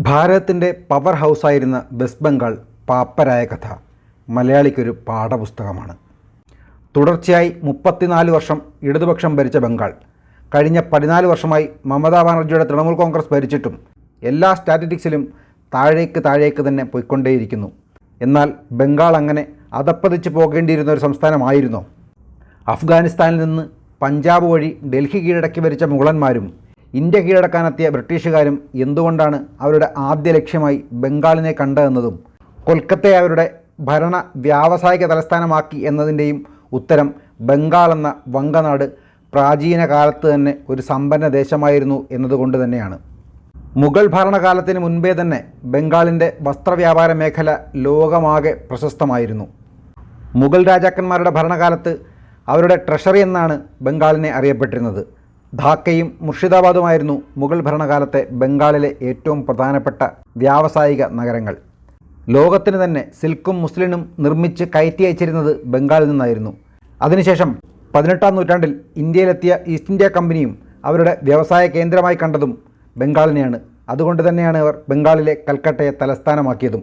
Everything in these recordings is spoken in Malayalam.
ഭാരതത്തിൻ്റെ പവർ ഹൗസായിരുന്ന വെസ്റ്റ് ബംഗാൾ പാപ്പരായ കഥ മലയാളിക്കൊരു പാഠപുസ്തകമാണ്. തുടർച്ചയായി 34 വർഷം ഇടതുപക്ഷം ഭരിച്ച ബംഗാൾ കഴിഞ്ഞ 14 വർഷമായി മമതാ ബാനർജിയുടെ തൃണമൂൽ കോൺഗ്രസ് ഭരിച്ചിട്ടും എല്ലാ സ്റ്റാറ്റിസ്റ്റിക്സിലും താഴേക്ക് തന്നെ പോയിക്കൊണ്ടേയിരിക്കുന്നു. എന്നാൽ ബംഗാൾ അങ്ങനെ അധപ്പതിച്ച് പോകേണ്ടിയിരുന്ന ഒരു സംസ്ഥാനമായിരുന്നോ? അഫ്ഗാനിസ്ഥാനിൽ നിന്ന് പഞ്ചാബ് വഴി ഡൽഹി കീഴടക്കി ഭരിച്ച മുഗളന്മാരും ഇന്ത്യ കീഴടക്കാനെത്തിയ ബ്രിട്ടീഷുകാരും എന്തുകൊണ്ടാണ് അവരുടെ ആദ്യ ലക്ഷ്യമായി ബംഗാളിനെ കണ്ടതെന്നതും കൊൽക്കത്തയെ അവരുടെ ഭരണ വ്യാവസായിക തലസ്ഥാനമാക്കി എന്നതിൻ്റെയും ഉത്തരം ബംഗാൾ എന്ന വങ്കനാട് പ്രാചീന കാലത്ത് തന്നെ ഒരു സമ്പന്ന ദേശമായിരുന്നു എന്നതുകൊണ്ട് തന്നെയാണ്. മുഗൾ ഭരണകാലത്തിന് മുൻപേ തന്നെ ബംഗാളിൻ്റെ വസ്ത്രവ്യാപാര മേഖല ലോകമാകെ പ്രശസ്തമായിരുന്നു. മുഗൾ രാജാക്കന്മാരുടെ ഭരണകാലത്ത് അവരുടെ ട്രഷറി എന്നാണ് ബംഗാളിനെ അറിയപ്പെട്ടിരുന്നത്. ധാക്കയും മുർഷിദാബാദുമായിരുന്നു മുഗൾ ഭരണകാലത്തെ ബംഗാളിലെ ഏറ്റവും പ്രധാനപ്പെട്ട വ്യാവസായിക നഗരങ്ങൾ. ലോകത്തിന് തന്നെ സിൽക്കും മുസ്ലിനും നിർമ്മിച്ച് കയറ്റി അയച്ചിരുന്നത് ബംഗാളിൽ നിന്നായിരുന്നു. അതിനുശേഷം 18-ാം നൂറ്റാണ്ടിൽ ഇന്ത്യയിലെത്തിയ ഈസ്റ്റ് ഇന്ത്യ കമ്പനിയും അവരുടെ വ്യവസായ കേന്ദ്രമായി കണ്ടതും ബംഗാളിനെയാണ്. അതുകൊണ്ട് തന്നെയാണ് അവർ ബംഗാളിലെ കൽക്കട്ടയെ തലസ്ഥാനമാക്കിയതും.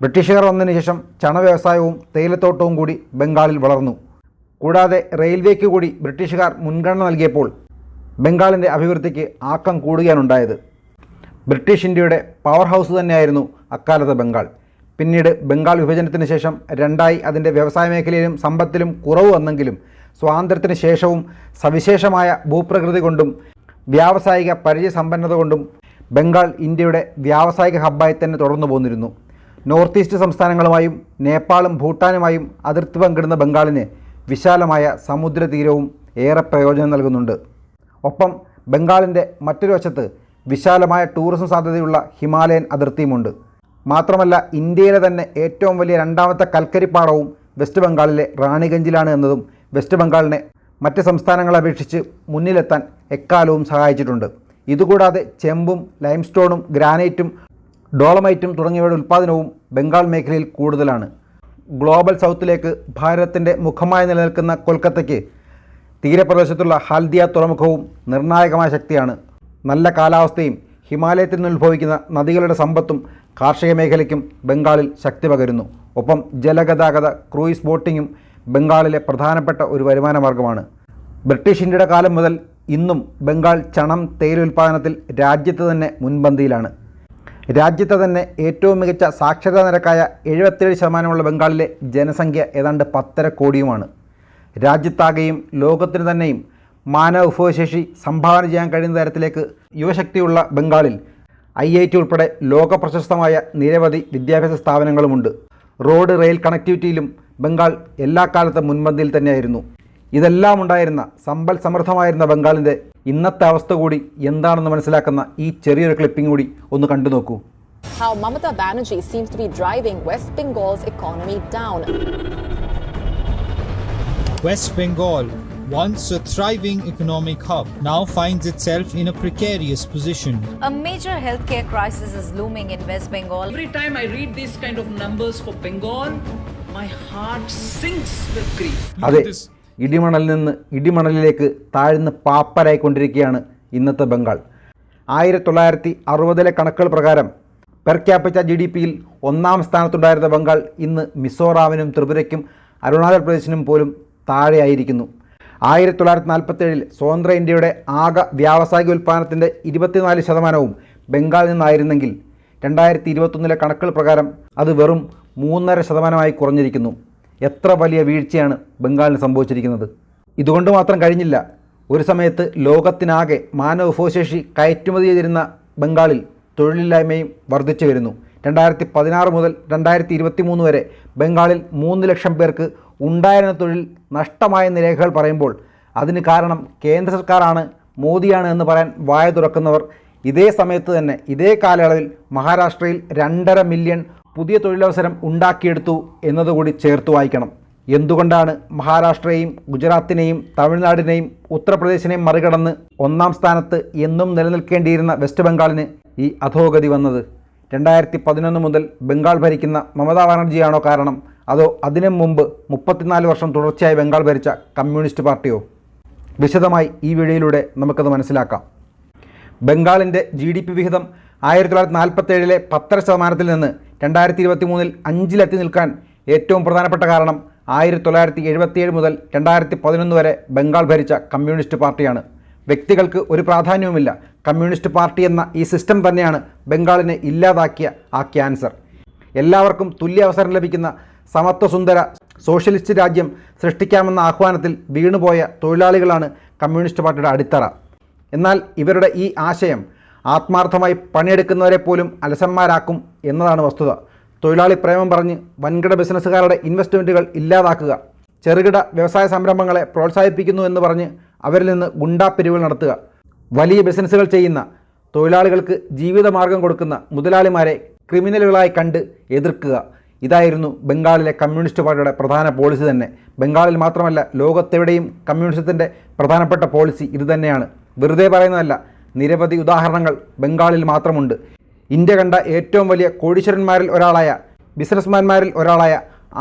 ബ്രിട്ടീഷുകാർ വന്നതിന് ശേഷം ചണ വ്യവസായവും തേയിലത്തോട്ടവും കൂടി ബംഗാളിൽ വളർന്നു. കൂടാതെ റെയിൽവേക്ക് കൂടി ബ്രിട്ടീഷുകാർ മുൻഗണന നൽകിയപ്പോൾ ബംഗാളിൻ്റെ അഭിവൃദ്ധിക്ക് ആക്കം കൂടുകയാണുണ്ടായത്. ബ്രിട്ടീഷ് ഇന്ത്യയുടെ പവർ ഹൗസ് തന്നെയായിരുന്നു അക്കാലത്തെ ബംഗാൾ. പിന്നീട് ബംഗാൾ വിഭജനത്തിന് ശേഷം രണ്ടായി അതിൻ്റെ വ്യവസായ മേഖലയിലും സമ്പത്തിലും കുറവ് വന്നെങ്കിലും സ്വാതന്ത്ര്യത്തിന് ശേഷവും സവിശേഷമായ ഭൂപ്രകൃതി കൊണ്ടും വ്യാവസായിക പരിചയസമ്പന്നത കൊണ്ടും ബംഗാൾ ഇന്ത്യയുടെ വ്യാവസായിക ഹബ്ബായി തന്നെ തുടർന്നു പോന്നിരുന്നു. നോർത്ത് ഈസ്റ്റ് സംസ്ഥാനങ്ങളുമായും നേപ്പാളും ഭൂട്ടാനുമായും അതിർത്തി പങ്കിടുന്ന ബംഗാളിന് വിശാലമായ സമുദ്രതീരവും ഏറെ പ്രയോജനം നൽകുന്നുണ്ട്. ഒപ്പം ബംഗാളിൻ്റെ മറ്റൊരു വശത്ത് വിശാലമായ ടൂറിസം സാധ്യതയുള്ള ഹിമാലയൻ അതിർത്തിയുമുണ്ട്. മാത്രമല്ല ഇന്ത്യയിലെ തന്നെ ഏറ്റവും വലിയ രണ്ടാമത്തെ കൽക്കരിപ്പാടവും വെസ്റ്റ് ബംഗാളിലെ റാണിഗഞ്ചിലാണ് എന്നതും വെസ്റ്റ് ബംഗാളിനെ മറ്റ് സംസ്ഥാനങ്ങളെ അപേക്ഷിച്ച് മുന്നിലെത്താൻ എക്കാലവും സഹായിച്ചിട്ടുണ്ട്. ഇതുകൂടാതെ ചെമ്പും ലൈംസ്റ്റോണും ഗ്രാനൈറ്റും ഡോളമൈറ്റും തുടങ്ങിയവയുടെ ഉൽപ്പാദനവും ബംഗാൾ മേഖലയിൽ കൂടുതലാണ്. ഗ്ലോബൽ സൗത്തിലേക്ക് ഭാരതത്തിൻ്റെ മുഖമായി നിലനിൽക്കുന്ന കൊൽക്കത്തയ്ക്ക് തീരപ്രദേശത്തുള്ള ഹാൽദിയ തുറമുഖവും നിർണായകമായ ശക്തിയാണ്. നല്ല കാലാവസ്ഥയും ഹിമാലയത്തിൽ നിന്ന് ഉത്ഭവിക്കുന്ന നദികളുടെ സമ്പത്തും കാർഷിക മേഖലയ്ക്കും ബംഗാളിൽ ശക്തി പകരുന്നു. ഒപ്പം ജലഗതാഗത ക്രൂയിസ് ബോട്ടിങ്ങും ബംഗാളിലെ പ്രധാനപ്പെട്ട ഒരു വരുമാന മാർഗമാണ്. ബ്രിട്ടീഷ് ഇന്ത്യയുടെ കാലം മുതൽ ഇന്നും ബംഗാൾ ചണം തേയില ഉൽപ്പാദനത്തിൽ രാജ്യത്ത് തന്നെ മുൻപന്തിയിലാണ്. രാജ്യത്തെ തന്നെ ഏറ്റവും മികച്ച സാക്ഷരതാ നിരക്കായ 77% ബംഗാളിലെ ജനസംഖ്യ ഏതാണ്ട് 1.5 കോടിയുമാണ്. രാജ്യത്താകെയും ലോകത്തിന് തന്നെയും മാനവ വിഭവശേഷി സംഭാവന ചെയ്യാൻ കഴിയുന്ന തരത്തിലേക്ക് യുവശക്തിയുള്ള ബംഗാളിൽ IIT ഉൾപ്പെടെ ലോകപ്രശസ്തമായ നിരവധി വിദ്യാഭ്യാസ സ്ഥാപനങ്ങളുമുണ്ട്. റോഡ് റെയിൽ കണക്ടിവിറ്റിയിലും ബംഗാൾ എല്ലാ കാലത്തും മുൻപന്തിയിൽ തന്നെയായിരുന്നു. ഇതെല്ലാം ഉണ്ടായിരുന്ന സമ്പൽ സമൃദ്ധമായിരുന്ന ബംഗാളിൻ്റെ ഇന്നത്തെ അവസ്ഥ കൂടി എന്താണെന്ന് മനസ്സിലാക്കുന്ന ഈ ചെറിയൊരു ക്ലിപ്പിംഗ് കൂടി ഒന്ന് കണ്ടു നോക്കൂ. How Mamata Banerjee seems to be driving West Bengal's economy down. West Bengal, once a thriving economic hub, now finds itself in a precarious position. A major healthcare crisis is looming in West Bengal. Every time I read these kind of numbers for Bengal, my heart sinks with grief. അതെ, ഇടിമണലിൽ നിന്ന് ഇടിമണലിലേക്ക് താഴ്ന്ന് പാപ്പരായിക്കൊണ്ടിരിക്കുകയാണ് ഇന്നത്തെ ബംഗാൾ. 1960 കണക്കുകൾ പ്രകാരം പെർ ക്യാപിറ്റ GDPയിൽ 1-ാം സ്ഥാനത്തുണ്ടായിരുന്ന ബംഗാൾ ഇന്ന് മിസോറാമിനും ത്രിപുരയ്ക്കും അരുണാചൽ പ്രദേശിനും പോലും താഴെയായിരിക്കുന്നു. 1947 സ്വതന്ത്ര ഇന്ത്യയുടെ ആകെ വ്യാവസായിക ഉൽപ്പാദനത്തിൻ്റെ 24% ബംഗാളിൽ നിന്നായിരുന്നെങ്കിൽ 2021 കണക്കുകൾ പ്രകാരം അത് വെറും 3.5% കുറഞ്ഞിരിക്കുന്നു. എത്ര വലിയ വീഴ്ചയാണ് ബംഗാളിന് സംഭവിച്ചിരിക്കുന്നത്. ഇതുകൊണ്ട് മാത്രം കഴിഞ്ഞില്ല. ഒരു സമയത്ത് ലോകത്തിനാകെ മാനവ വിഭവശേഷി കയറ്റുമതി ചെയ്തിരുന്ന ബംഗാളിൽ തൊഴിലില്ലായ്മയും വർദ്ധിച്ചു വരുന്നു. 2016 മുതൽ 2023 വരെ ബംഗാളിൽ 3 ലക്ഷം പേർക്ക് ഉണ്ടായിരുന്ന തൊഴിൽ നഷ്ടമായെന്ന് രേഖകൾ പറയുമ്പോൾ അതിന് കാരണം കേന്ദ്ര സർക്കാരാണ്, മോദിയാണ് എന്ന് പറയാൻ വായ തുറക്കുന്നവർ ഇതേ സമയത്ത് തന്നെ ഇതേ കാലയളവിൽ മഹാരാഷ്ട്രയിൽ 2.5 മില്യൺ പുതിയ തൊഴിലവസരം ഉണ്ടാക്കിയെടുത്തു എന്നതുകൂടി ചേർത്ത് വായിക്കണം. എന്തുകൊണ്ടാണ് മഹാരാഷ്ട്രയെയും ഗുജറാത്തിനെയും തമിഴ്നാടിനെയും ഉത്തർപ്രദേശിനെയും മറികടന്ന് 1-ാം സ്ഥാനത്ത് എന്നും നിലനിൽക്കേണ്ടിയിരുന്ന വെസ്റ്റ് ബംഗാളിന് ഈ അധോഗതി വന്നത്? 2011 മുതൽ ബംഗാൾ ഭരിക്കുന്ന മമതാ ബാനർജിയാണോ കാരണം? അതോ അതിനു മുമ്പ് 34 വർഷം തുടർച്ചയായി ബംഗാൾ ഭരിച്ച കമ്മ്യൂണിസ്റ്റ് പാർട്ടിയോ? വിശദമായി ഈ വീഡിയോയിലൂടെ നമുക്കത് മനസ്സിലാക്കാം. ബംഗാളിൻ്റെ GDP വിഹിതം 1947 10% നിന്ന് 2023 5-ലെത്തി നിൽക്കാൻ ഏറ്റവും പ്രധാനപ്പെട്ട കാരണം 1977 മുതൽ 2011 വരെ ബംഗാൾ ഭരിച്ച കമ്മ്യൂണിസ്റ്റ് പാർട്ടിയാണ്. വ്യക്തികൾക്ക് ഒരു പ്രാധാന്യവുമില്ല. കമ്മ്യൂണിസ്റ്റ് പാർട്ടി എന്ന ഈ സിസ്റ്റം തന്നെയാണ് ബംഗാളിനെ ഇല്ലാതാക്കിയ ആ ക്യാൻസർ. എല്ലാവർക്കും തുല്യ അവസരം ലഭിക്കുന്ന സമത്വസുന്ദര സോഷ്യലിസ്റ്റ് രാജ്യം സൃഷ്ടിക്കാമെന്ന ആഹ്വാനത്തിൽ വീണുപോയ തൊഴിലാളികളാണ് കമ്മ്യൂണിസ്റ്റ് പാർട്ടിയുടെ അടിത്തറ. എന്നാൽ ഇവരുടെ ഈ ആശയം ആത്മാർത്ഥമായി പണിയെടുക്കുന്നവരെ പോലും അലസന്മാരാക്കും എന്നതാണ് വസ്തുത. തൊഴിലാളി പ്രേമം പറഞ്ഞ് വൻകിട ബിസിനസ്സുകാരുടെ ഇൻവെസ്റ്റ്മെൻറ്റുകൾ ഇല്ലാതാക്കുക, ചെറുകിട വ്യവസായ സംരംഭങ്ങളെ പ്രോത്സാഹിപ്പിക്കുന്നു എന്ന് പറഞ്ഞ് അവരിൽ നിന്ന് ഗുണ്ടാപ്പിരിവുകൾ നടത്തുക, വലിയ ബിസിനസ്സുകൾ ചെയ്യുന്ന തൊഴിലാളികൾക്ക് ജീവിതമാർഗം കൊടുക്കുന്ന മുതലാളിമാരെ ക്രിമിനലുകളായി കണ്ട് എതിർക്കുക. ഇതായിരുന്നു ബംഗാളിലെ കമ്മ്യൂണിസ്റ്റ് പാർട്ടിയുടെ പ്രധാന പോളിസി തന്നെ. ബംഗാളിൽ മാത്രമല്ല, ലോകത്തെവിടെയും കമ്മ്യൂണിസത്തിൻ്റെ പ്രധാനപ്പെട്ട പോളിസി ഇതുതന്നെയാണ്. വെറുതെ പറയുന്നതല്ല, നിരവധി ഉദാഹരണങ്ങൾ ബംഗാളിൽ മാത്രമുണ്ട്. ഇന്ത്യ കണ്ട ഏറ്റവും വലിയ കോടീശ്വരന്മാരിൽ ഒരാളായ, ബിസിനസ്മാൻമാരിൽ ഒരാളായ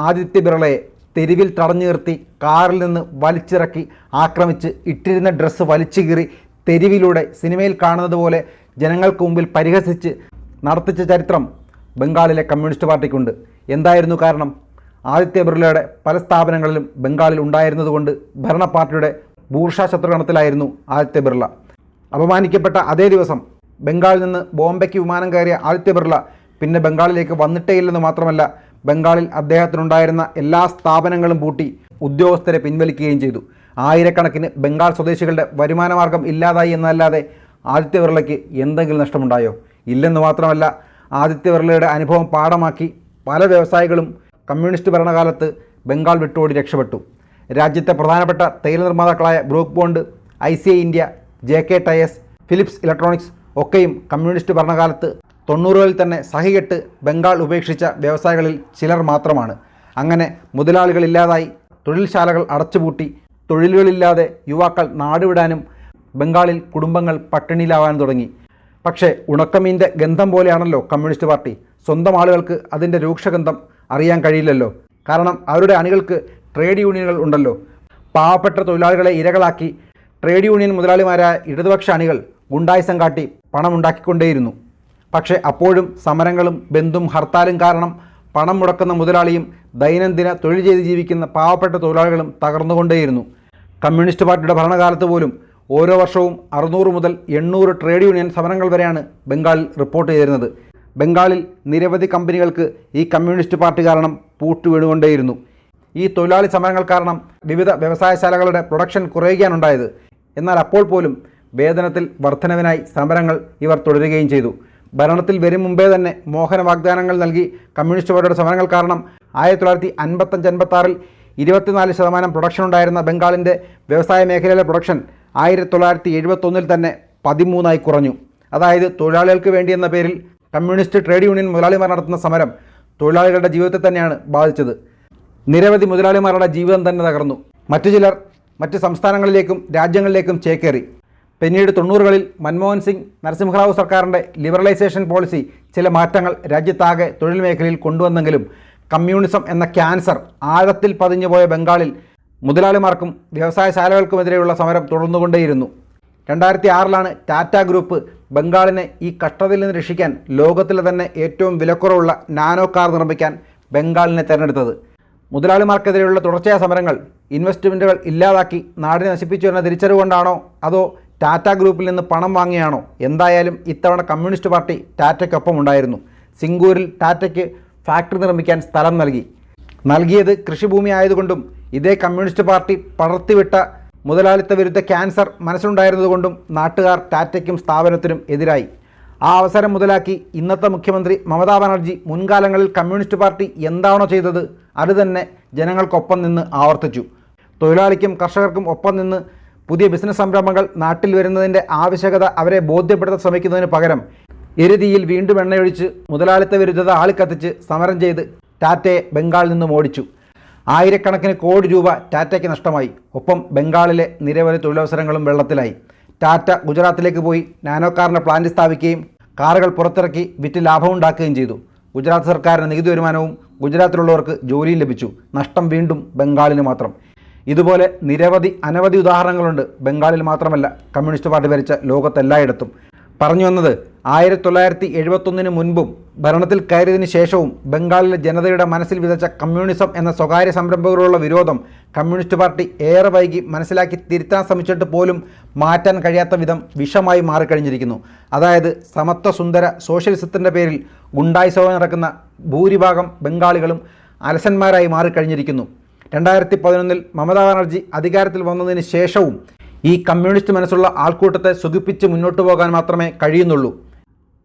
ആദിത്യ ബിർളയെ തെരുവിൽ തടഞ്ഞു നിർത്തി കാറിൽ നിന്ന് വലിച്ചിറക്കി ആക്രമിച്ച് ഇട്ടിരുന്ന ഡ്രസ്സ് വലിച്ചു കീറി തെരുവിലൂടെ സിനിമയിൽ കാണുന്നത് പോലെ ജനങ്ങൾക്ക് മുമ്പിൽ പരിഹസിച്ച് നടത്തിച്ച ചരിത്രം ബംഗാളിലെ കമ്മ്യൂണിസ്റ്റ് പാർട്ടിക്കുണ്ട്. എന്തായിരുന്നു കാരണം? ആദിത്യ ബിർളയുടെ പല സ്ഥാപനങ്ങളിലും ബംഗാളിൽ ഉണ്ടായിരുന്നതുകൊണ്ട് ഭരണ പാർട്ടിയുടെ ബൂർഷാ ശത്രുഗണത്തിലായിരുന്നു ആദിത്യ ബിർള. അപമാനിക്കപ്പെട്ട അതേ ദിവസം ബംഗാളിൽ നിന്ന് ബോംബെക്ക് വിമാനം കയറിയ ആദിത്യ ബിർള പിന്നെ ബംഗാളിലേക്ക് വന്നിട്ടേയില്ലെന്ന് മാത്രമല്ല, ബംഗാളിൽ അദ്ദേഹത്തിനുണ്ടായിരുന്ന എല്ലാ സ്ഥാപനങ്ങളും പൂട്ടി ഉദ്യോഗസ്ഥരെ പിൻവലിക്കുകയും ചെയ്തു. ആയിരക്കണക്കിന് ബംഗാൾ സ്വദേശികളുടെ വരുമാനമാർഗം ഇല്ലാതായി എന്നല്ലാതെ ആദിത്യ ബിർളയ്ക്ക് എന്തെങ്കിലും നഷ്ടമുണ്ടായോ? ഇല്ലെന്ന് മാത്രമല്ല, ആദിത്യ ബിർളയുടെ അനുഭവം പാഠമാക്കി പല വ്യവസായികളും കമ്മ്യൂണിസ്റ്റ് ഭരണകാലത്ത് ബംഗാൾ വിട്ടോടി രക്ഷപ്പെട്ടു. രാജ്യത്തെ പ്രധാനപ്പെട്ട തൈല നിർമ്മാതാക്കളായ Brooke Bond, ICI India, JK tyres, Philips electronics ഒക്കെയും കമ്മ്യൂണിസ്റ്റ് ഭരണകാലത്ത് 90കളിൽ തന്നെ സഹികെട്ട് ബംഗാൾ ഉപേക്ഷിച്ച വ്യവസായികളിൽ ചിലർ മാത്രമാണ്. അങ്ങനെ മുതലാളികളില്ലാതായി, തൊഴിൽശാലകൾ അടച്ചുപൂട്ടി, തൊഴിലുകളില്ലാതെ യുവാക്കൾ നാടുവിടാനും ബംഗാളിൽ കുടുംബങ്ങൾ പട്ടിണിയിലാവാൻ തുടങ്ങി. പക്ഷേ ഉണക്കമീൻ്റെ ഗന്ധം പോലെയാണല്ലോ കമ്മ്യൂണിസ്റ്റ് പാർട്ടി. സ്വന്തം ആളുകൾക്ക് അതിൻ്റെ രൂക്ഷഗന്ധം അറിയാൻ കഴിയില്ലല്ലോ. കാരണം അവരുടെ അണികൾക്ക് ട്രേഡ് യൂണിയനുകൾ ഉണ്ടല്ലോ. പാവപ്പെട്ട തൊഴിലാളികളെ ഇരകളാക്കി ട്രേഡ് യൂണിയൻ മുതലാളിമാരായ ഇടതുപക്ഷ അണികൾ ഗുണ്ടായിസം കാട്ടി പണമുണ്ടാക്കിക്കൊണ്ടേയിരുന്നു. പക്ഷേ അപ്പോഴും സമരങ്ങളും ബന്ധും ഹർത്താലും കാരണം പണം മുടക്കുന്ന മുതലാളിയും ദൈനംദിന തൊഴിൽ ചെയ്ത് ജീവിക്കുന്ന പാവപ്പെട്ട തൊഴിലാളികളും തകർന്നുകൊണ്ടേയിരുന്നു. കമ്മ്യൂണിസ്റ്റ് പാർട്ടിയുടെ ഭരണകാലത്ത് പോലും ഓരോ വർഷവും 600 മുതൽ 800 ട്രേഡ് യൂണിയൻ സമരങ്ങൾ വരെയാണ് ബംഗാളിൽ റിപ്പോർട്ട് ചെയ്തിരുന്നത്. ബംഗാളിൽ നിരവധി കമ്പനികൾക്ക് ഈ കമ്മ്യൂണിസ്റ്റ് പാർട്ടി കാരണം പൂട്ട് വീണുകൊണ്ടേയിരുന്നു. ഈ തൊഴിലാളി സമരങ്ങൾ കാരണം വിവിധ വ്യവസായശാലകളുടെ പ്രൊഡക്ഷൻ കുറയുകയാണുണ്ടായത്. എന്നാൽ അപ്പോൾ പോലും വേതനത്തിൽ വർധനവിനായി സമരങ്ങൾ ഇവർ തുടരുകയും ചെയ്തു. ഭരണത്തിൽ വരും മുമ്പേ തന്നെ മോഹന വാഗ്ദാനങ്ങൾ നൽകി കമ്മ്യൂണിസ്റ്റ് പാർട്ടിയുടെ സമരങ്ങൾ കാരണം 1955-56 24% പ്രൊഡക്ഷൻ ഉണ്ടായിരുന്ന ബംഗാളിൻ്റെ വ്യവസായ മേഖലയിലെ പ്രൊഡക്ഷൻ 1971 തന്നെ 13 കുറഞ്ഞു. അതായത് തൊഴിലാളികൾക്ക് വേണ്ടി എന്ന പേരിൽ കമ്മ്യൂണിസ്റ്റ് ട്രേഡ് യൂണിയൻ മുതലാളിമാർ നടത്തുന്ന സമരം തൊഴിലാളികളുടെ ജീവിതത്തെ തന്നെയാണ് ബാധിച്ചത്. നിരവധി മുതലാളിമാരുടെ ജീവിതം തന്നെ തകർന്നു. മറ്റു ചിലർ മറ്റ് സംസ്ഥാനങ്ങളിലേക്കും രാജ്യങ്ങളിലേക്കും ചേക്കേറി. പിന്നീട് 90കളിൽ മൻമോഹൻ സിംഗ് നരസിംഹറാവു സർക്കാരിൻ്റെ ലിബറലൈസേഷൻ പോളിസി ചില മാറ്റങ്ങൾ രാജ്യത്താകെ തൊഴിൽ മേഖലയിൽ കൊണ്ടുവന്നെങ്കിലും കമ്മ്യൂണിസം എന്ന ക്യാൻസർ ആഴത്തിൽ പതിഞ്ഞുപോയ ബംഗാളിൽ മുതലാളിമാർക്കും വ്യവസായശാലകൾക്കുമെതിരെയുള്ള സമരം തുടർന്നുകൊണ്ടേയിരുന്നു. 2006 ടാറ്റ ഗ്രൂപ്പ് ബംഗാളിനെ ഈ കഷ്ടതയിൽ നിന്ന് രക്ഷിക്കാൻ ലോകത്തിലെ തന്നെ ഏറ്റവും വിലക്കുറവുള്ള നാനോ കാർ നിർമ്മിക്കാൻ ബംഗാളിനെ തിരഞ്ഞെടുത്തത്. മുതലാളിമാർക്കെതിരെയുള്ള തുടർച്ചയായ സമരങ്ങൾ ഇൻവെസ്റ്റ്മെൻറ്റുകൾ ഇല്ലാതാക്കി നാടിനെ നശിപ്പിച്ചു എന്ന തിരിച്ചറിവുകൊണ്ടാണോ അതോ ടാറ്റ ഗ്രൂപ്പിൽ നിന്ന് പണം വാങ്ങിയാണോ? എന്തായാലും ഇത്തവണ കമ്മ്യൂണിസ്റ്റ് പാർട്ടി ടാറ്റയ്ക്കൊപ്പം ഉണ്ടായിരുന്നു. സിംഗൂരിൽ ടാറ്റയ്ക്ക് ഫാക്ടറി നിർമ്മിക്കാൻ സ്ഥലം നൽകിയത് കൃഷിഭൂമി ആയതുകൊണ്ടും ഇതേ കമ്മ്യൂണിസ്റ്റ് പാർട്ടി പടർത്തിവിട്ട മുതലാളിത്ത വിരുദ്ധ ക്യാൻസർ മനസ്സിലുണ്ടായിരുന്നതുകൊണ്ടും നാട്ടുകാർ ടാറ്റയ്ക്കും സ്ഥാപനത്തിനും എതിരായി. ആ അവസരം മുതലാക്കി ഇന്നത്തെ മുഖ്യമന്ത്രി മമതാ ബാനർജി മുൻകാലങ്ങളിൽ കമ്മ്യൂണിസ്റ്റ് പാർട്ടി എന്താണോ ചെയ്തത് അതുതന്നെ ജനങ്ങൾക്കൊപ്പം നിന്ന് ആവർത്തിച്ചു. തൊഴിലാളിക്കും കർഷകർക്കും ഒപ്പം നിന്ന് പുതിയ ബിസിനസ് സംരംഭങ്ങൾ നാട്ടിൽ വരുന്നതിൻ്റെ ആവശ്യകത അവരെ ബോധ്യപ്പെടുത്താൻ ശ്രമിക്കുന്നതിന് പകരം എരുതിയിൽ വീണ്ടും എണ്ണയൊഴിച്ച് മുതലാളിത്ത വിരുദ്ധത ആളിക്കത്തിച്ച് സമരം ചെയ്ത് ടാറ്റയെ ബംഗാളിൽ നിന്നും ഓടിച്ചു. ആയിരക്കണക്കിന് കോടി രൂപ ടാറ്റയ്ക്ക് നഷ്ടമായി. ഒപ്പം ബംഗാളിലെ നിരവധി തൊഴിലവസരങ്ങളും വെള്ളത്തിലായി. ടാറ്റ ഗുജറാത്തിലേക്ക് പോയി നാനോ കാറിൻ്റെ പ്ലാന്റ് സ്ഥാപിക്കുകയും കാറുകൾ പുറത്തിറക്കി വിറ്റ് ലാഭമുണ്ടാക്കുകയും ചെയ്തു. ഗുജറാത്ത് സർക്കാരിന് നികുതി വരുമാനവും ഗുജറാത്തിലുള്ളവർക്ക് ജോലിയും ലഭിച്ചു. നഷ്ടം വീണ്ടും ബംഗാളിന് മാത്രം. ഇതുപോലെ അനവധി ഉദാഹരണങ്ങളുണ്ട്. ബംഗാളിൽ മാത്രമല്ല, കമ്മ്യൂണിസ്റ്റ് പാർട്ടി ഭരിച്ച ലോകത്തെല്ലായിടത്തും. പറഞ്ഞു വന്നത് 1971 മുൻപും ഭരണത്തിൽ കയറിയതിനു ശേഷവും ബംഗാളിലെ ജനതയുടെ മനസ്സിൽ വിതച്ച കമ്മ്യൂണിസം എന്ന സ്വകാര്യ സംരംഭകരോടുള്ള വിരോധം കമ്മ്യൂണിസ്റ്റ് പാർട്ടി ഏറെ വൈകി മനസ്സിലാക്കി തിരുത്താൻ ശ്രമിച്ചിട്ട് പോലും മാറ്റാൻ കഴിയാത്ത വിധം വിഷമായി മാറിക്കഴിഞ്ഞിരിക്കുന്നു. അതായത് സമത്വ സുന്ദര സോഷ്യലിസത്തിൻ്റെ പേരിൽ ഗുണ്ടായിസവും നടക്കുന്ന ഭൂരിഭാഗം ബംഗാളികളും അലസന്മാരായി മാറിക്കഴിഞ്ഞിരിക്കുന്നു. 2011 മമതാ ബാനർജി അധികാരത്തിൽ വന്നതിന് ശേഷവും ഈ കമ്മ്യൂണിസ്റ്റ് മനസ്സുള്ള ആൾക്കൂട്ടത്തെ സുഖിപ്പിച്ച് മുന്നോട്ട് പോകാൻ മാത്രമേ കഴിയുന്നുള്ളൂ.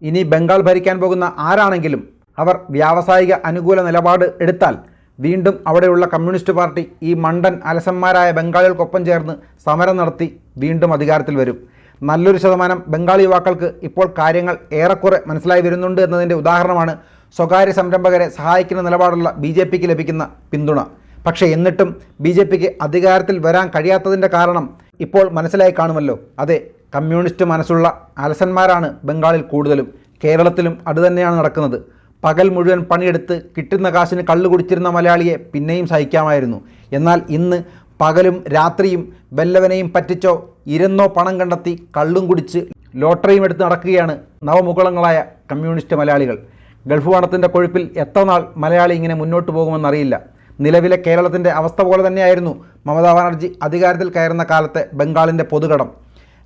ഇനി ബംഗാൾ ഭരിക്കാൻ പോകുന്ന ആരാണെങ്കിലും അവർ വ്യാവസായിക അനുകൂല നിലപാട് എടുത്താൽ വീണ്ടും അവിടെയുള്ള കമ്മ്യൂണിസ്റ്റ് പാർട്ടി ഈ മണ്ടൻ അലസന്മാരായ ബംഗാളികൾക്കൊപ്പം ചേർന്ന് സമരം നടത്തി വീണ്ടും അധികാരത്തിൽ വരും. നല്ലൊരു ശതമാനം ബംഗാളി യുവാക്കൾക്ക് ഇപ്പോൾ കാര്യങ്ങൾ ഏറെക്കുറെ മനസ്സിലായി വരുന്നുണ്ട് എന്നതിൻ്റെ ഉദാഹരണമാണ് സ്വകാര്യ സംരംഭകരെ സഹായിക്കുന്ന നിലപാടുള്ള BJPക്ക് ലഭിക്കുന്ന പിന്തുണ. പക്ഷേ എന്നിട്ടും BJPക്ക് അധികാരത്തിൽ വരാൻ കഴിയാത്തതിൻ്റെ കാരണം ഇപ്പോൾ മനസ്സിലായി കാണുമല്ലോ. അതെ, കമ്മ്യൂണിസ്റ്റ് മനസ്സുള്ള അലസന്മാരാണ് ബംഗാളിൽ കൂടുതലും. കേരളത്തിലും അതുതന്നെയാണ് നടക്കുന്നത്. പകൽ മുഴുവൻ പണിയെടുത്ത് കിട്ടുന്ന കാശിന് കള്ളു കുടിച്ചിരുന്ന മലയാളിയെ പിന്നെയും സഹിക്കാമായിരുന്നു. എന്നാൽ ഇന്ന് പകലും രാത്രിയും വല്ലവനെയും പറ്റിച്ചോ ഇരുന്നോ പണം കണ്ടെത്തി കള്ളും കുടിച്ച് ലോട്ടറിയും എടുത്ത് നടക്കുകയാണ് നവമുകുളങ്ങളായ കമ്മ്യൂണിസ്റ്റ് മലയാളികൾ. ഗൾഫ് പണത്തിൻ്റെ കൊഴുപ്പിൽ എത്ര നാൾ മലയാളി ഇങ്ങനെ മുന്നോട്ട് പോകുമെന്നറിയില്ല. നിലവിലെ കേരളത്തിൻ്റെ അവസ്ഥ പോലെ തന്നെയായിരുന്നു മമതാ ബാനർജി അധികാരത്തിൽ കയറുന്ന കാലത്തെ ബംഗാളിൻ്റെ പൊതുകടം.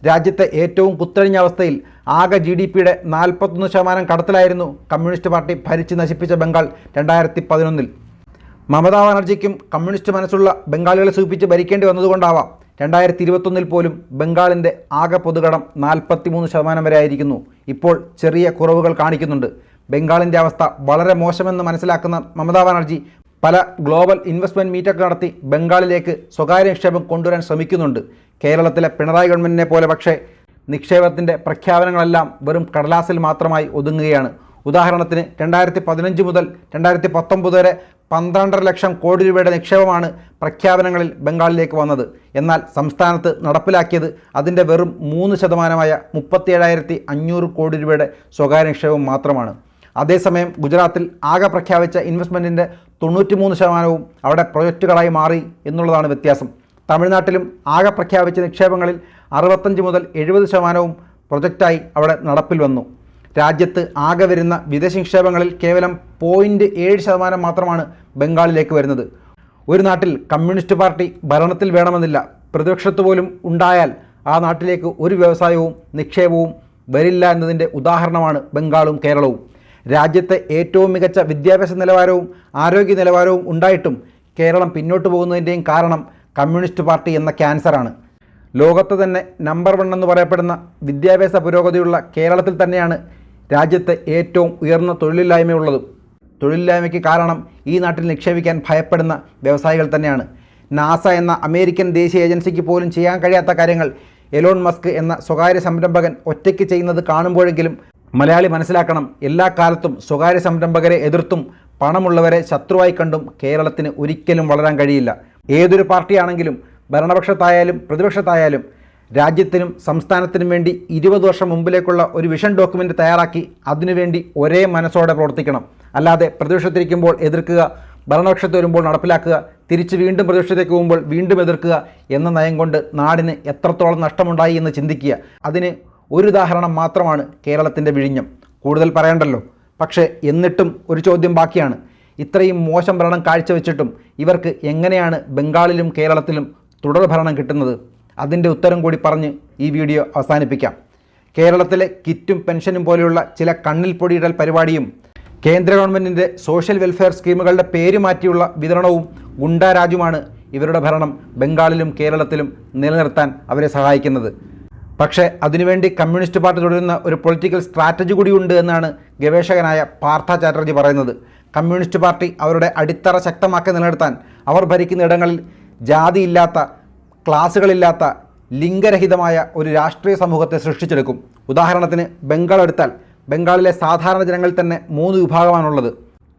രാജ്യത്തെ ഏറ്റവും കുത്തഴിഞ്ഞ അവസ്ഥയിൽ ആകെ GDPയുടെ 41% കടത്തിലായിരുന്നു കമ്മ്യൂണിസ്റ്റ് പാർട്ടി ഭരിച്ച് നശിപ്പിച്ച ബംഗാൾ 2011. മമതാ ബാനർജിക്കും കമ്മ്യൂണിസ്റ്റ് മനസ്സുള്ള ബംഗാളികളെ സൂചിപ്പിച്ച് ഭരിക്കേണ്ടി വന്നതുകൊണ്ടാവാം 2021 പോലും ബംഗാളിൻ്റെ ആകെ പൊതുകടം 43% വരെ ആയിരിക്കുന്നു. ഇപ്പോൾ ചെറിയ കുറവുകൾ കാണിക്കുന്നുണ്ട്. ബംഗാളിൻ്റെ അവസ്ഥ വളരെ മോശമെന്ന് മനസ്സിലാക്കുന്ന മമതാ ബാനർജി പല ഗ്ലോബൽ ഇൻവെസ്റ്റ്മെൻറ്റ് മീറ്റൊക്കെ നടത്തി ബംഗാളിലേക്ക് സ്വകാര്യ നിക്ഷേപം കൊണ്ടുവരാൻ ശ്രമിക്കുന്നുണ്ട്. കേരളത്തിലെ പിണറായി ഗവൺമെൻറ്റിനെ പോലെ പക്ഷേ നിക്ഷേപത്തിൻ്റെ പ്രഖ്യാപനങ്ങളെല്ലാം വെറും കടലാസിൽ മാത്രമായി ഒതുങ്ങുകയാണ്. ഉദാഹരണത്തിന് 2015 മുതൽ 2019 വരെ 12.5 ലക്ഷം കോടി രൂപയുടെ നിക്ഷേപമാണ് പ്രഖ്യാപനങ്ങളിൽ ബംഗാളിലേക്ക് വന്നത്. എന്നാൽ സംസ്ഥാനത്ത് നടപ്പിലാക്കിയത് അതിൻ്റെ വെറും 3%-മായ 37,500 കോടി രൂപയുടെ സ്വകാര്യ നിക്ഷേപം മാത്രമാണ്. അതേസമയം ഗുജറാത്തിൽ ആകെ പ്രഖ്യാപിച്ച ഇൻവെസ്റ്റ്മെൻറ്റിൻ്റെ 93%-വും അവിടെ പ്രൊജക്റ്റുകളായി മാറി എന്നുള്ളതാണ് വ്യത്യാസം. തമിഴ്നാട്ടിലും ആകെ പ്രഖ്യാപിച്ച നിക്ഷേപങ്ങളിൽ 65 മുതൽ 70%-വും പ്രൊജക്റ്റായി അവിടെ നടപ്പിൽ വന്നു. രാജ്യത്ത് ആകെ വരുന്ന വിദേശ നിക്ഷേപങ്ങളിൽ കേവലം 0.7% മാത്രമാണ് ബംഗാളിലേക്ക് വരുന്നത്. ഒരു നാട്ടിൽ കമ്മ്യൂണിസ്റ്റ് പാർട്ടി ഭരണത്തിൽ വേണമെന്നില്ല, പ്രതിപക്ഷത്ത് പോലും ഉണ്ടായാൽ ആ നാട്ടിലേക്ക് ഒരു വ്യവസായവും നിക്ഷേപവും വരില്ല എന്നതിൻ്റെ ഉദാഹരണമാണ് ബംഗാളും കേരളവും. രാജ്യത്തെ ഏറ്റവും മികച്ച വിദ്യാഭ്യാസ നിലവാരവും ആരോഗ്യ നിലവാരവും ഉണ്ടായിട്ടും കേരളം പിന്നോട്ട് പോകുന്നതിൻ്റെയും കാരണം കമ്മ്യൂണിസ്റ്റ് പാർട്ടി എന്ന ക്യാൻസറാണ്. ലോകത്ത് തന്നെ നമ്പർ 1 എന്ന് പറയപ്പെടുന്ന വിദ്യാഭ്യാസ പുരോഗതിയുള്ള കേരളത്തിൽ തന്നെയാണ് രാജ്യത്തെ ഏറ്റവും ഉയർന്ന തൊഴിലില്ലായ്മയുള്ളതും. തൊഴിലില്ലായ്മയ്ക്ക് കാരണം ഈ നാട്ടിൽ നിക്ഷേപിക്കാൻ ഭയപ്പെടുന്ന വ്യവസായികൾ തന്നെയാണ്. നാസ എന്ന അമേരിക്കൻ ദേശീയ ഏജൻസിക്ക് പോലും ചെയ്യാൻ കഴിയാത്ത കാര്യങ്ങൾ എലോൺ മസ്ക് എന്ന സ്വകാര്യ സംരംഭകൻ ഒറ്റയ്ക്ക് ചെയ്യുന്നത് കാണുമ്പോഴെങ്കിലും മലയാളി മനസ്സിലാക്കണം, എല്ലാ കാലത്തും സ്വകാര്യ സംരംഭകരെ എതിർത്തും പണമുള്ളവരെ ശത്രുവായി കണ്ടും കേരളത്തിന് ഒരിക്കലും വളരാൻ കഴിയില്ല. ഏതൊരു പാർട്ടിയാണെങ്കിലും ഭരണപക്ഷത്തായാലും പ്രതിപക്ഷത്തായാലും രാജ്യത്തിനും സംസ്ഥാനത്തിനും വേണ്ടി 20 വർഷം മുമ്പിലേക്കുള്ള ഒരു വിഷൻ ഡോക്യുമെൻ്റ് തയ്യാറാക്കി അതിനുവേണ്ടി ഒരേ മനസ്സോടെ പ്രവർത്തിക്കണം. അല്ലാതെ പ്രതിപക്ഷത്തിരിക്കുമ്പോൾ എതിർക്കുക, ഭരണപക്ഷത്ത് വരുമ്പോൾ നടപ്പിലാക്കുക, തിരിച്ച് വീണ്ടും പ്രതിപക്ഷത്തേക്ക് പോകുമ്പോൾ വീണ്ടും എതിർക്കുക എന്ന നയം കൊണ്ട് നാടിന് എത്രത്തോളം നഷ്ടമുണ്ടായി എന്ന് ചിന്തിക്കുക. അതിന് ഒരു ഉദാഹരണം മാത്രമാണ് കേരളത്തിൻ്റെ വിഴിഞ്ഞം. കൂടുതൽ പറയണ്ടല്ലോ. പക്ഷേ എന്നിട്ടും ഒരു ചോദ്യം ബാക്കിയാണ്. ഇത്രയും മോശം ഭരണം കാഴ്ചവെച്ചിട്ടും ഇവർക്ക് എങ്ങനെയാണ് ബംഗാളിലും കേരളത്തിലും തുടർ ഭരണം കിട്ടുന്നത്? അതിൻ്റെ ഉത്തരം കൂടി പറഞ്ഞ് ഈ വീഡിയോ അവസാനിപ്പിക്കാം. കേരളത്തിലെ കിറ്റും പെൻഷനും പോലെയുള്ള ചില കണ്ണിൽ പൊടിയിടൽ പരിപാടിയും കേന്ദ്ര ഗവൺമെൻറ്റിൻ്റെ സോഷ്യൽ വെൽഫെയർ സ്കീമുകളുടെ പേര് മാറ്റിയുള്ള വിതരണവും ഗുണ്ടാരാജുമാണ് ഇവരുടെ ഭരണം ബംഗാളിലും കേരളത്തിലും നിലനിർത്താൻ അവരെ സഹായിക്കുന്നത്. പക്ഷേ അതിനുവേണ്ടി കമ്മ്യൂണിസ്റ്റ് പാർട്ടി തുടരുന്ന ഒരു പൊളിറ്റിക്കൽ സ്ട്രാറ്റജി കൂടിയുണ്ട് എന്നാണ് ഗവേഷകനായ പാർത്ഥ ചാറ്റർജി പറയുന്നത്. കമ്മ്യൂണിസ്റ്റ് പാർട്ടി അവരുടെ അടിത്തറ ശക്തമാക്കി നിലനിർത്താൻ അവർ ഭരിക്കുന്ന ഇടങ്ങളിൽ ജാതിയില്ലാത്ത, ക്ലാസുകളില്ലാത്ത, ലിംഗരഹിതമായ ഒരു രാഷ്ട്രീയ സമൂഹത്തെ സൃഷ്ടിച്ചെടുക്കും. ഉദാഹരണത്തിന് ബംഗാൾ എടുത്താൽ ബംഗാളിലെ സാധാരണ ജനങ്ങളിൽ തന്നെ 3 വിഭാഗമാണുള്ളത്.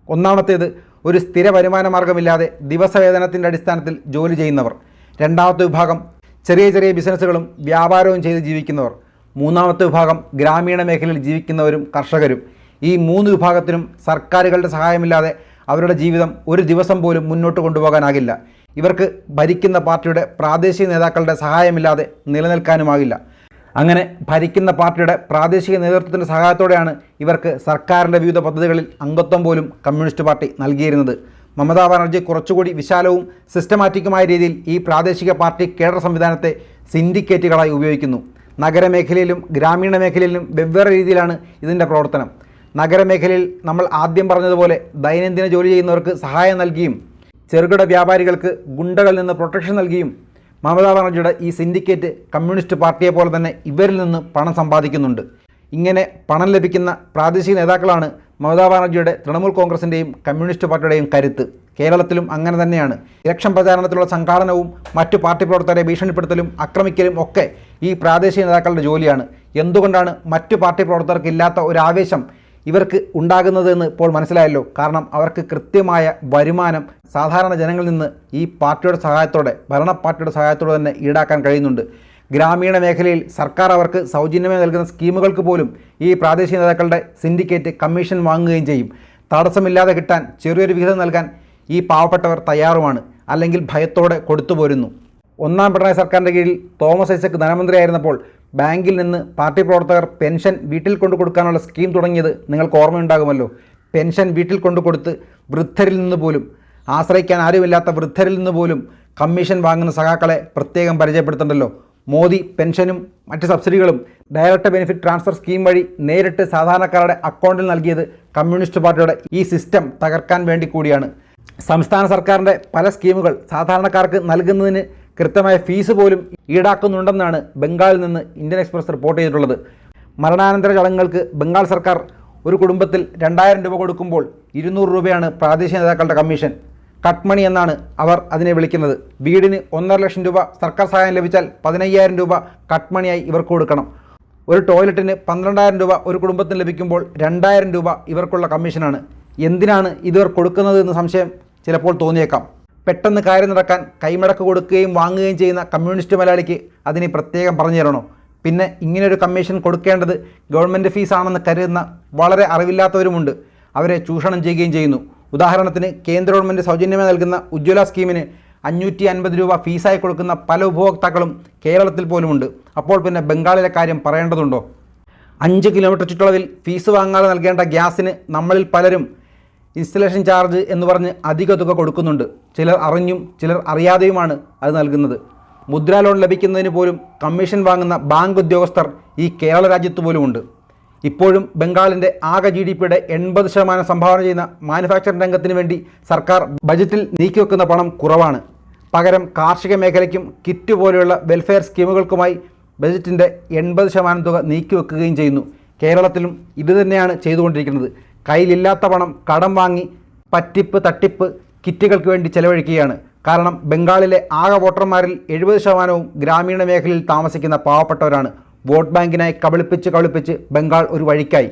ഒന്നാമത്തേത് ഒരു സ്ഥിര വരുമാന മാർഗമില്ലാതെ ദിവസവേതനത്തിൻ്റെ അടിസ്ഥാനത്തിൽ ജോലി ചെയ്യുന്നവർ. രണ്ടാമത്തെ വിഭാഗം ചെറിയ ചെറിയ ബിസിനസ്സുകളും വ്യാപാരവും ചെയ്ത് ജീവിക്കുന്നവർ. മൂന്നാമത്തെ വിഭാഗം ഗ്രാമീണ മേഖലയിൽ ജീവിക്കുന്നവരും കർഷകരും. ഈ 3 വിഭാഗത്തിനും സർക്കാരുകളുടെ സഹായമില്ലാതെ അവരുടെ ജീവിതം ഒരു ദിവസം പോലും മുന്നോട്ട് കൊണ്ടുപോകാനാകില്ല. ഇവർക്ക് ഭരിക്കുന്ന പാർട്ടിയുടെ പ്രാദേശിക നേതാക്കളുടെ സഹായമില്ലാതെ നിലനിൽക്കാനുമാകില്ല. അങ്ങനെ ഭരിക്കുന്ന പാർട്ടിയുടെ പ്രാദേശിക നേതൃത്വത്തിൻ്റെ സഹായത്തോടെയാണ് ഇവർക്ക് സർക്കാരിൻ്റെ വിവിധ പദ്ധതികളിൽ അംഗത്വം പോലും കമ്മ്യൂണിസ്റ്റ് പാർട്ടി നൽകിയിരുന്നത്. മമതാ ബാനർജി കുറച്ചുകൂടി വിശാലവും സിസ്റ്റമാറ്റിക്കുമായ രീതിയിൽ ഈ പ്രാദേശിക പാർട്ടി കേഡർ സംവിധാനത്തെ സിൻഡിക്കേറ്റുകളായി ഉപയോഗിക്കുന്നു. നഗരമേഖലയിലും ഗ്രാമീണ മേഖലയിലും വെവ്വേറെ രീതിയിലാണ് ഇതിൻ്റെ പ്രവർത്തനം. നഗരമേഖലയിൽ നമ്മൾ ആദ്യം പറഞ്ഞതുപോലെ ദൈനംദിന ജോലി ചെയ്യുന്നവർക്ക് സഹായം നൽകിയും ചെറുകിട വ്യാപാരികൾക്ക് ഗുണ്ടകളിൽ നിന്ന് പ്രൊട്ടക്ഷൻ നൽകിയും മമതാ ബാനർജിയുടെ ഈ സിൻഡിക്കേറ്റ് കമ്മ്യൂണിസ്റ്റ് പാർട്ടിയെ പോലെ തന്നെ ഇവരിൽ നിന്ന് പണം സമ്പാദിക്കുന്നുണ്ട്. ഇങ്ങനെ പണം ലഭിക്കുന്ന പ്രാദേശിക നേതാക്കളാണ് മമതാ ബാനർജിയുടെ തൃണമൂൽ കോൺഗ്രസിൻ്റെയും കമ്മ്യൂണിസ്റ്റ് പാർട്ടിയുടെയും കരുത്ത്. കേരളത്തിലും അങ്ങനെ തന്നെയാണ്. ഇലക്ഷൻ പ്രചാരണത്തിലുള്ള സംഘാടനവും മറ്റു പാർട്ടി പ്രവർത്തകരെ ഭീഷണിപ്പെടുത്തലും ആക്രമിക്കലും ഒക്കെ ഈ പ്രാദേശിക നേതാക്കളുടെ ജോലിയാണ്. എന്തുകൊണ്ടാണ് മറ്റു പാർട്ടി പ്രവർത്തകർക്ക് ഇല്ലാത്ത ഒരു ആവേശം ഇവർക്ക് ഉണ്ടാകുന്നതെന്ന് ഇപ്പോൾ മനസ്സിലായല്ലോ. കാരണം അവർക്ക് കൃത്യമായ വരുമാനം സാധാരണ ജനങ്ങളിൽ നിന്ന് ഈ പാർട്ടിയുടെ സഹായത്തോടെ, ഭരണ പാർട്ടിയുടെ സഹായത്തോടെ തന്നെ ഈടാക്കാൻ കഴിയുന്നുണ്ട്. ഗ്രാമീണ മേഖലയിൽ സർക്കാർ അവർക്ക് സൗജന്യമായി നൽകുന്ന സ്കീമുകൾക്ക് പോലും ഈ പ്രാദേശിക നേതാക്കളുടെ സിൻഡിക്കേറ്റ് കമ്മീഷൻ വാങ്ങുകയും ചെയ്യും. തടസ്സമില്ലാതെ കിട്ടാൻ ചെറിയൊരു വിഹിതം നൽകാൻ ഈ പാവപ്പെട്ടവർ തയ്യാറുമാണ്, അല്ലെങ്കിൽ ഭയത്തോടെ കൊടുത്തുപോരുന്നു. ഒന്നാം പിണറായി സർക്കാരിൻ്റെ കീഴിൽ തോമസ് ഐസക് ധനമന്ത്രിയായിരുന്നപ്പോൾ ബാങ്കിൽ നിന്ന് പാർട്ടി പ്രവർത്തകർ പെൻഷൻ വീട്ടിൽ കൊണ്ടു കൊടുക്കാനുള്ള സ്കീം തുടങ്ങിയത് നിങ്ങൾക്ക് ഓർമ്മയുണ്ടാകുമല്ലോ. പെൻഷൻ വീട്ടിൽ കൊണ്ടു കൊടുത്ത് വൃദ്ധരിൽ നിന്ന് പോലും, ആശ്രയിക്കാൻ ആരുമില്ലാത്ത വൃദ്ധരിൽ നിന്ന് പോലും കമ്മീഷൻ വാങ്ങുന്ന സഖാക്കളെ പ്രത്യേകം പരിചയപ്പെടുത്തുന്നുണ്ടല്ലോ. മോദി പെൻഷനും മറ്റ് സബ്സിഡികളും ഡയറക്റ്റ് ബെനിഫിറ്റ് ട്രാൻസ്ഫർ സ്കീം വഴി നേരിട്ട് സാധാരണക്കാരുടെ അക്കൗണ്ടിൽ നൽകിയത് കമ്മ്യൂണിസ്റ്റ് പാർട്ടിയുടെ ഈ സിസ്റ്റം തകർക്കാൻ വേണ്ടി കൂടിയാണ്. സംസ്ഥാന സർക്കാരിൻ്റെ പല സ്കീമുകൾ സാധാരണക്കാർക്ക് നൽകുന്നതിന് കൃത്യമായ ഫീസ് പോലും ഈടാക്കുന്നുണ്ടെന്നാണ് ബംഗാളിൽ നിന്ന് ഇന്ത്യൻ എക്സ്പ്രസ് റിപ്പോർട്ട് ചെയ്തിട്ടുള്ളത്. മരണാനന്തര ചടങ്ങുകൾക്ക് ബംഗാൾ സർക്കാർ ഒരു കുടുംബത്തിൽ 2000 രൂപ കൊടുക്കുമ്പോൾ 200 രൂപയാണ് പ്രാദേശിക നേതാക്കളുടെ കമ്മീഷൻ. കട്ട് മണി എന്നാണ് അവർ അതിനെ വിളിക്കുന്നത്. വീടിന് 1.5 ലക്ഷം രൂപ സർക്കാർ സഹായം ലഭിച്ചാൽ 15,000 രൂപ കട്ട് മണിയായി ഇവർക്ക് കൊടുക്കണം. ഒരു ടോയ്ലറ്റിന് 12,000 രൂപ ഒരു കുടുംബത്തിന് ലഭിക്കുമ്പോൾ 2,000 രൂപ ഇവർക്കുള്ള കമ്മീഷനാണ്. എന്തിനാണ് ഇവർ കൊടുക്കുന്നത് എന്ന് സംശയം ചിലപ്പോൾ തോന്നിയേക്കാം. പെട്ടെന്ന് കാര്യം നടക്കാൻ കൈമടക്ക് കൊടുക്കുകയും വാങ്ങുകയും ചെയ്യുന്ന കമ്മ്യൂണിസ്റ്റ് മലയാളിക്ക് അതിന് പ്രത്യേകം പറഞ്ഞു തരണോ? പിന്നെ ഇങ്ങനെയൊരു കമ്മീഷൻ കൊടുക്കേണ്ടത് ഗവൺമെൻറ് ഫീസാണെന്ന് കരുതുന്ന വളരെ അറിവില്ലാത്തവരുമുണ്ട്. അവരെ ചൂഷണം ചെയ്യുകയും ചെയ്യുന്നു. ഉദാഹരണത്തിന് കേന്ദ്ര ഗവൺമെൻറ് സൗജന്യമായി നൽകുന്ന ഉജ്ജ്വല സ്കീമിന് 550 രൂപ ഫീസായി കൊടുക്കുന്ന പല ഉപഭോക്താക്കളും കേരളത്തിൽ പോലുമുണ്ട്. അപ്പോൾ പിന്നെ ബംഗാളിലെ കാര്യം പറയേണ്ടതുണ്ടോ? 5 കിലോമീറ്റർ ചുറ്റളവിൽ ഫീസ് വാങ്ങാതെ നൽകേണ്ട ഗ്യാസിന് നമ്മളിൽ പലരും ഇൻസ്റ്റലേഷൻ ചാർജ് എന്ന് പറഞ്ഞ് അധിക തുക കൊടുക്കുന്നുണ്ട്. ചിലർ അറിഞ്ഞും ചിലർ അറിയാതെയുമാണ് അത് നൽകുന്നത്. മുദ്രാ ലോൺ ലഭിക്കുന്നതിന് പോലും കമ്മീഷൻ വാങ്ങുന്ന ബാങ്ക് ഉദ്യോഗസ്ഥർ ഈ കേരള രാജ്യത്ത് പോലുമുണ്ട്. ഇപ്പോഴും ബംഗാളിൻ്റെ ആകെ GDPയുടെ 80% സംഭാവന ചെയ്യുന്ന മാനുഫാക്ചറിംഗ് രംഗത്തിന് വേണ്ടി സർക്കാർ ബജറ്റിൽ നീക്കിവെക്കുന്ന പണം കുറവാണ്. പകരം കാർഷിക മേഖലയ്ക്കും കിറ്റ് പോലെയുള്ള വെൽഫെയർ സ്കീമുകൾക്കുമായി ബജറ്റിൻ്റെ 80% തുക നീക്കിവെക്കുകയും ചെയ്യുന്നു. കേരളത്തിലും ഇതുതന്നെയാണ് ചെയ്തുകൊണ്ടിരിക്കുന്നത്. കയ്യിലില്ലാത്ത പണം കടം വാങ്ങി പറ്റിപ്പ് തട്ടിപ്പ് കിറ്റുകൾക്ക് വേണ്ടി ചെലവഴിക്കുകയാണ്. കാരണം ബംഗാളിലെ ആകെ വോട്ടർമാരിൽ 70%വും ഗ്രാമീണ മേഖലയിൽ താമസിക്കുന്ന പാവപ്പെട്ടവരാണ്. വോട്ട് ബാങ്കിനായി കബളിപ്പിച്ച് ബംഗാൾ ഒരു വഴിക്കായി.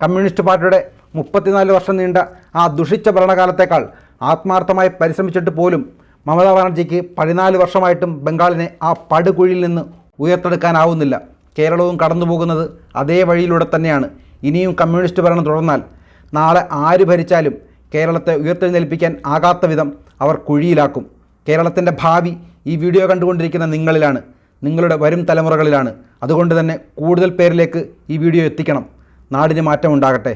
കമ്മ്യൂണിസ്റ്റ് പാർട്ടിയുടെ 34 വർഷം നീണ്ട ആ ദുഷിച്ച ഭരണകാലത്തേക്കാൾ ആത്മാർത്ഥമായി പരിശ്രമിച്ചിട്ട് പോലും മമതാ ബാനർജിക്ക് 14 വർഷമായിട്ടും ബംഗാളിനെ ആ പടുകുഴിയിൽ നിന്ന് ഉയർത്തെടുക്കാനാവുന്നില്ല. കേരളവും കടന്നു പോകുന്നത് അതേ വഴിയിലൂടെ തന്നെയാണ്. ഇനിയും കമ്മ്യൂണിസ്റ്റ് ഭരണം തുടർന്നാൽ നാളെ ആര് ഭരിച്ചാലും കേരളത്തെ ഉയർത്തെഴുന്നേൽപ്പിക്കാൻ ആകാത്ത വിധം അവർ കുഴിയിലാക്കും. കേരളത്തിൻ്റെ ഭാവി ഈ വീഡിയോ കണ്ടുകൊണ്ടിരിക്കുന്ന നിങ്ങളിലാണ്, നിങ്ങളുടെ വരും തലമുറകളിലാണ്. അതുകൊണ്ട് തന്നെ കൂടുതൽ പേരിലേക്ക് ഈ വീഡിയോ എത്തിക്കണം. നാടിന് മാറ്റമുണ്ടാകട്ടെ.